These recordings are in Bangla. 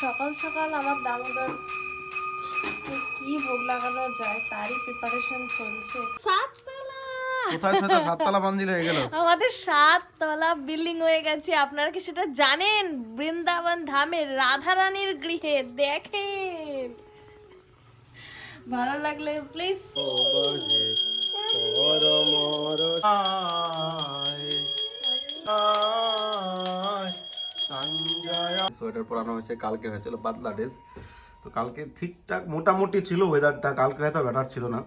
সকাল সকাল আমার দামোদর কি ভোগ লাগানো যায় তারই প্রিপারেশন চলছে। সাততলা কোথায় সেটা সাততলা মঞ্জিল হয়ে গেল? আমাদের 7 তলা বিল্ডিং হয়ে গেছে। আপনারা কি সেটা জানেন? বৃন্দাবন ধামের রাধারানীর গৃহে দেখেন। ভালো লাগলে প্লিজ সোয়েটার পরানো হয়েছে, কালকে হয়েছিল বাংলাদেশ। তো কালকে ঠিকঠাক মোটামুটি ছিল ওয়েদারটা, কালকে হয়তো বেটার ছিল না,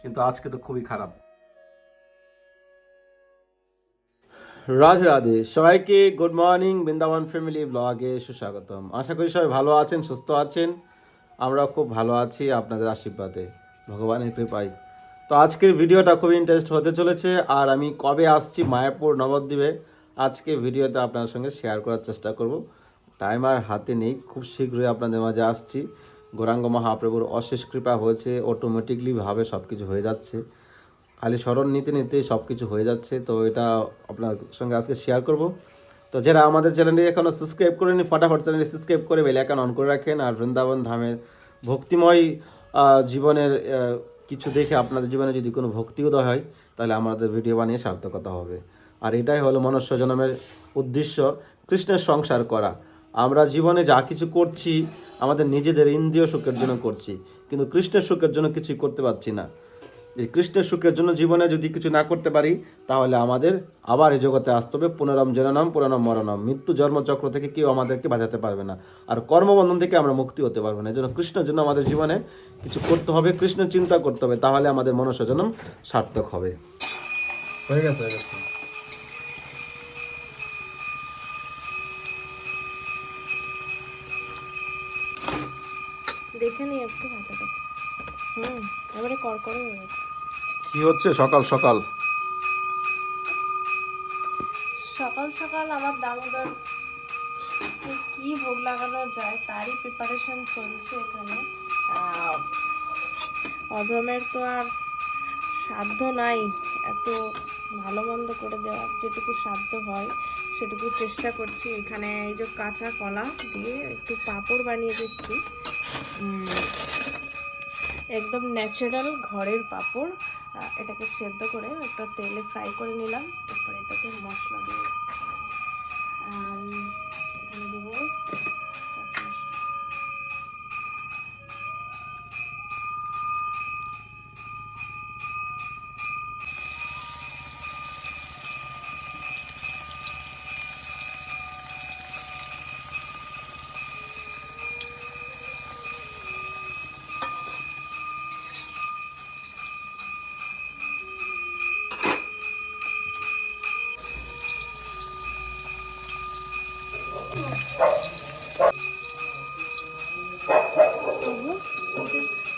কিন্তু আজকে তো খুবই খারাপ। রাধে রাধে সবাইকে, গুড মর্নিং। বৃন্দাবন ফ্যামিলি ব্লগে সুস্বাগতম। আশা করি সবাই ভালো আছেন, সুস্থ আছেন। আমরা খুব ভালো আছি আপনাদের আশীর্বাদে, ভগবানের কৃপায়। তো আজকের ভিডিওটা খুব ইন্টারেস্ট হতে চলেছে। আর আমি কবে আসছি মায়াপুর নবদ্বীপে, আজকে ভিডিওতে আপনার সঙ্গে শেয়ার করার চেষ্টা করব। টাইম আর হাতে নেই, খুব শীঘ্রই আপনাদের মাঝে আসছি। গৌরাঙ্গ মহাপ্রভুর অশেষ কৃপা হয়েছে, অটোমেটিকলিভাবে সব কিছু হয়ে যাচ্ছে, খালি স্মরণ নিতে নিতেই সব কিছু হয়ে যাচ্ছে। তো এটা আপনার সঙ্গে আজকে শেয়ার করব। তো যারা আমাদের চ্যানেলটি এখনও সাবস্ক্রাইব করেনি, ফটাফট চ্যানেলটি সাবস্ক্রাইব করে বেল আইকন অন করে রাখেন। আর বৃন্দাবন ধামের ভক্তিময় জীবনের কিছু দেখে আপনাদের জীবনে যদি কোনো ভক্তি উদয় হয়, তাহলে আমাদের ভিডিও বানিয়ে সার্থকতা হবে। আর এটাই হলো মনুষ্য জন্মের উদ্দেশ্য, কৃষ্ণের সংসার করা। আমরা জীবনে যা কিছু করছি আমাদের নিজেদের ইন্দ্রিয় সুখের জন্য করছি, কিন্তু কৃষ্ণের সুখের জন্য কিছুই করতে পারছি না। এই কৃষ্ণের সুখের জন্য জীবনে যদি কিছু না করতে পারি, তাহলে আমাদের আবার এই জগতে আসতে হবে। পুনরম জননম পুনরম মরণম, মৃত্যু জন্মচক্র থেকে কেউ আমাদেরকে বাঁচাতে পারবে না, আর কর্মবন্ধন থেকে আমরা মুক্তি হতে পারবো না। এই জন্য কৃষ্ণের জন্য আমাদের জীবনে কিছু করতে হবে, কৃষ্ণ চিন্তা করতে হবে, তাহলে আমাদের মনুষ্য জন্ম সার্থক হবে। হয়ে গেছে, হয়ে গেছে। দেখে নিই একটু হাতে। এবারে করকরে হয়ে গেছে। কি হচ্ছে সকাল সকাল? সকাল সকাল আমার দামোদর কি ভোগ লাগানো যায় তারই প্রিপারেশন চলছে এখানে। অধমের তো আর সাধ্য নাই এত ভালো মন্দ করে দেওয়ার, যেটুকু সাধ্য হয় সেটুকু চেষ্টা করছি। এখানে এই যে কাঁচা কলা দিয়ে একটু পাঁপড় বানিয়ে দিচ্ছি, একদম ন্যাচারাল ঘরের পাঁপড়। এটাকে সেদ্ধ করে একটা তেলে ফ্রাই করে নিলাম। তারপরে এটাকে মশলা দিয়ে এখানে দেবো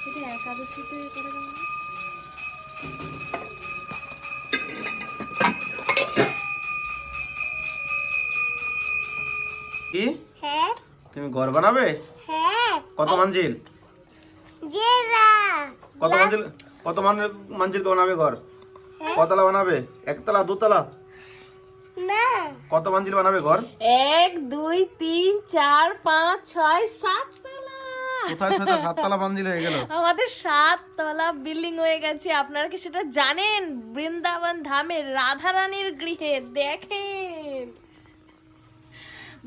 এটা একাদশীতে করে দেবো। কি হ্যাঁ তুমি ঘর বানাবে? হ্যাঁ কত মঞ্জিল? জেরা কত মঞ্জিল? কত মঞ্জিল বানাবে ঘর? কতলা বানাবে? একতলা, দুতলা? না কত মঞ্জিল বানাবে ঘর? 1 2 3 4 5 6 7 তলা। কোথায় সেটা সাততলা মঞ্জিল হয়ে গেল? আমাদের 7 তলা বিল্ডিং হয়ে গেছে। আপনারা কি সেটা জানেন? বৃন্দাবন ধামের রাধারানীর গৃহে দেখেন।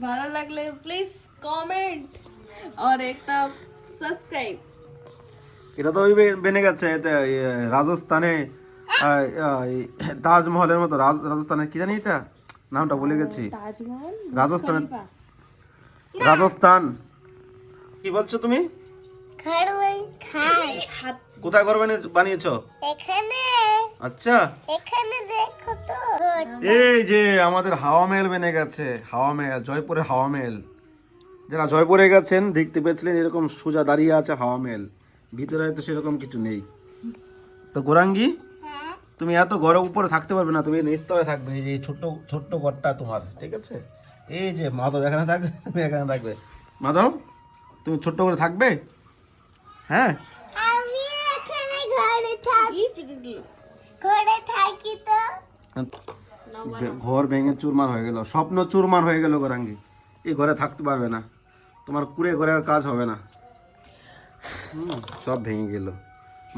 ভালো লাগলে প্লিজ কমেন্ট আর একটা সাবস্ক্রাইব। এটা তো ওই বেনে গেছে এতে, রাজস্থানে তাজমহলের মতো। রাজস্থানে কি জানি এটা নামটা ভুলে গেছি। তাজমহল, রাজস্থানে, রাজস্থান। কি বলছো তুমি? খাড়ুই খাই কোথায় ঘর বানিয়েছো? এখানে আচ্ছা, এখানে দেখো তো এই যে আমাদের হাওয়া মেল বেনে গেছে। হাওয়া মেল, জয়পুরের হাওয়া মেল। যারা জয়পুরে গেছেন দেখতে পেয়েছিলেন, এরকম সোজা দাঁড়িয়ে আছে হাওয়া মেল। ভিতরে তো সেরকম কিছু নেই। তো গোরাঙ্গি, হ্যাঁ তুমি এত ঘরের উপরে থাকতে পারবে না, তুমি নিচতলায় থাকবে। এই যে ছোট্ট ছোট্ট ঘরটা তোমার, ঠিক আছে? এই যে মাধব এখানে থাকবে, তুমি এখানে থাকবে। মাধব, তুমি ছোট্ট করে থাকবে? হ্যাঁ, আমি এখানে ঘরে থাকি, ঘরে থাকি তো ঘর ভেঙে চুরমার হয়ে গেল, স্বপ্ন চুরমার হয়ে গেল গোরাঙ্গি। এই ঘরে থাকতে পারবে না। তোমার কুড়ে ঘরের কাজ হবে না। সব ভেঙে গেল।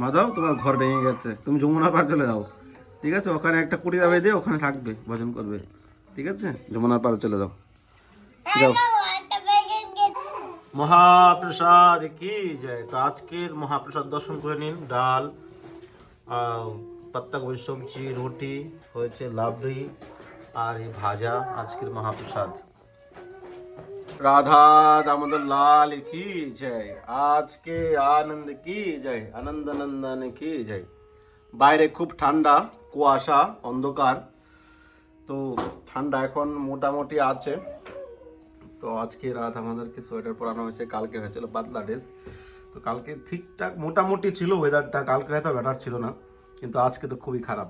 মাধব, তোমার ঘর ভেঙে গেছে, তুমি যমুনা পার চলে যাও, ঠিক আছে? ওখানে একটা কুড়ি দাবে দিয়ে ওখানে থাকবে, ভজন করবে, ঠিক আছে? যমুনার পাড়ে চলে যাও, যাও। মহাপ্রসাদ কি যায়। তো আজকের মহাপ্রসাদ দর্শন করে নিন। ডাল, পাত্তাগোবি সবজি, রুটি হয়েছে, লাবড়ি আর এই ভাজা আজকের মহাপ্রসাদ। রাধা দামোদর লাল কি জয়। আজকে আনন্দ কি জয়, আনন্দ নন্দন কি জয়। বাইরে খুব ঠান্ডা, কুয়াশা, অন্ধকার, তো ঠান্ডা এখন মোটামুটি আছে। তো আজকে রাত আমাদেরকে সোয়েটার পরানো হয়েছে, কালকে হয়েছিল পাতলা ড্রেস। তো কালকে ঠিকঠাক মোটামুটি ছিল ওয়েদারটা, কালকে হয়তো ব্যাটার ছিল না, কিন্তু আজকে তো খুবই খারাপ।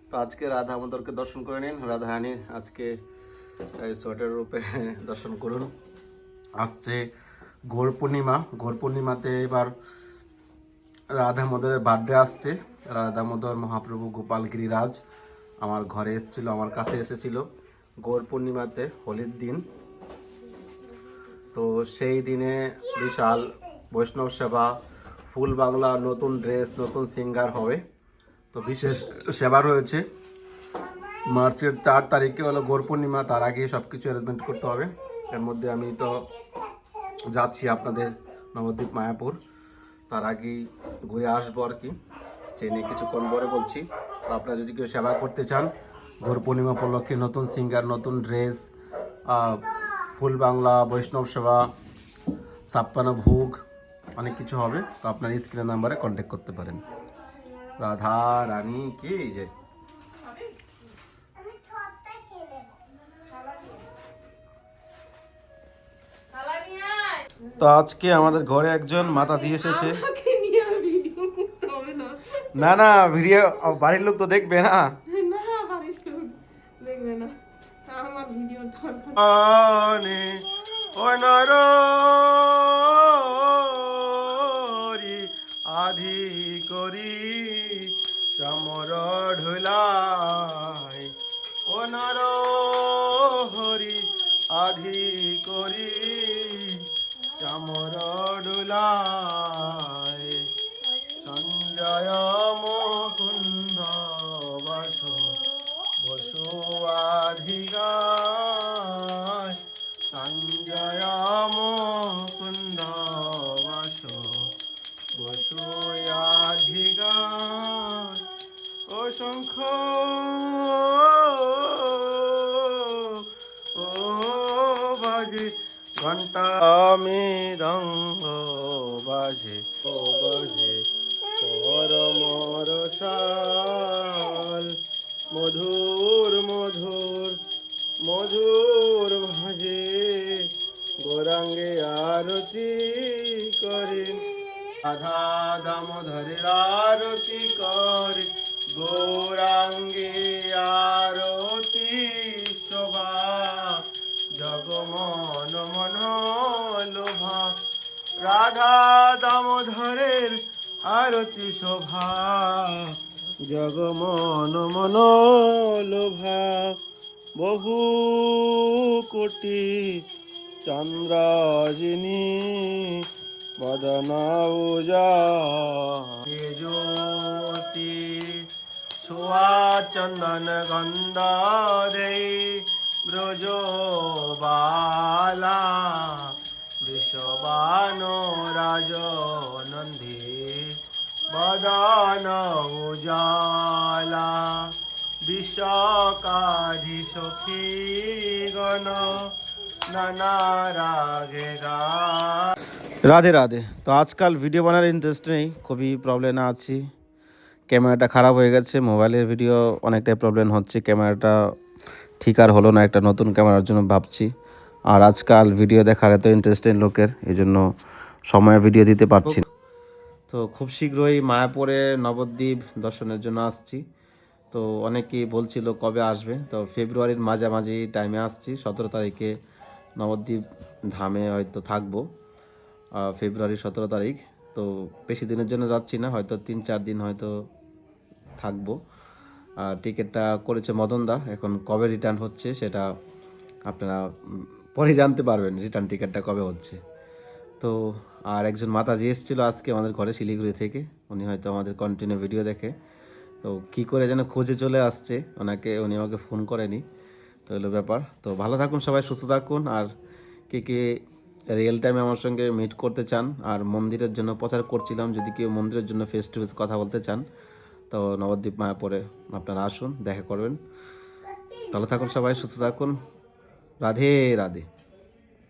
তো আজকে রাধা আমাদেরকে দর্শন করে নিন। রাধা রানীর আজকে এই সোয়েটার রূপে দর্শন করুন। আসছে গৌর পূর্ণিমা, গৌর পূর্ণিমাতে এবার রাধা মদরের বার্থডে আসছে। রাধা দামোদর মহাপ্রভু গোপাল গিরিরাজ আমার ঘরে এসেছিল, আমার কাছে এসেছিল গৌর পূর্ণিমাতে, হোলির দিন। তো সেই দিনে বিশাল বৈষ্ণব সেবা, ফুল বাংলা, নতুন ড্রেস, নতুন সিঙ্গার হবে। তো বিশেষ সেবা রয়েছে। মার্চের 4 তারিখে হলো গৌর পূর্ণিমা, তার আগে সব কিছু অ্যারেঞ্জমেন্ট করতে হবে। এর মধ্যে আমি তো যাচ্ছি আপনাদের নবদ্বীপ মায়াপুর, তার আগেই ঘুরে আসবো আর কি, ট্রেনে কিছুক্ষণ পরে বলছি। তো আপনারা যদি কেউ সেবা করতে চান, গৌর পূর্ণিমা উপলক্ষে নতুন সিঙ্গার, নতুন ড্রেস, ফুল বাংলা, বৈষ্ণব সেবা, 56 ভোগ, অনেক কিছু হবে। তো আপনার স্ক্রিনের নাম্বারে কন্ট্যাক্ট করতে পারেন। রাধা রানী কি যে। তো আজকে আমাদের ঘরে একজন মাতা দিয়ে এসেছে। না না, ভিডিও বাড়ির লোক তো দেখবে না। আধি করি চামর ঢুলাই, ও নর হরি আধি করি চামর ডুলাই। সঞ্জয় মুকুন্দ বাস বসু আধিগায়, সঞ্জয় মুকুন্দ বাস বসু আধিগায়। ও শঙ্খ ও বাজে ঘন্টা, মৃদঙ্গ বাজে, ও বাজে পরমর সাল। মধুর মধুর মধুর ভাজে, গৌরাঙ্গে আরতি করে। রাধা দামোদরের আরতি করে, গৌরাঙ্গে আরতি শোভা। জগমন মন লোভা, রাধা দামোদরের আরতি শোভা। জগমন মন লোভা, বহু কোটি চন্দ্রাজিনী বদনা উজা। জ্যোতি ছোয়া চন্দন গন্ধ দেই, ব্রজ বালা বৃষবান রাজ নন্দী বদন উজালা। বিশ্বকাধি সখী গণ নানা রাগে গা। রাধে রাধে। তো আজকাল ভিডিও বানার ইন্টারেস্ট নেই, খুবই প্রবলেমে আছি। ক্যামেরাটা খারাপ হয়ে গেছে, মোবাইলের ভিডিও অনেকটাই প্রবলেম হচ্ছে, ক্যামেরাটা ঠিক আর হলো না, একটা নতুন ক্যামেরার জন্য ভাবছি। আর আজকাল ভিডিও দেখার এত ইন্টারেস্ট নেই লোকের, এই জন্য সময় ভিডিও দিতে পারছি না। তো খুব শীঘ্রই মায়াপুরে নবদ্বীপ দর্শনের জন্য আসছি। তো অনেকেই বলছিল কবে আসবে, তো ফেব্রুয়ারির মাঝামাঝি টাইমে আসছি। 17 তারিখে নবদ্বীপ ধামে হয়তো থাকবো, ফেব্রুয়ারি 17 তারিখ। তো বেশি দিনের জন্য যাচ্ছি না, হয়তো 3-4 দিন হয়তো থাকবো। টিকিটটা করেছে মদনদা, এখন কবে রিটার্ন হচ্ছে সেটা আপনারা পরে জানতে পারবেন রিটার্ন টিকিটটা কবে হচ্ছে। তো আর একজন মাতাজি এসেছিলো আজকে আমাদের ঘরে শিলিগুড়ি থেকে, উনি হয়তো আমাদের কন্টিনিউ ভিডিও দেখে, তো কী করে যেন খোঁজে চলে আসছে ওনাকে, উনি আমাকে ফোন করেনি। তো হলো ব্যাপার। তো ভালো থাকুন সবাই, সুস্থ থাকুন। আর কে কে রিয়েল টাইমে আমার সঙ্গে মিট করতে চান আর মন্দিরের জন্য প্রচার করছিলাম, যদি কেউ মন্দিরের জন্য ফেস টু ফেস কথা বলতে চান তো নবদ্বীপ মায়াপুরে আপনারা আসুন, দেখা করবেন। ভালো থাকুন সবাই, সুস্থ থাকুন। রাধে রাধে।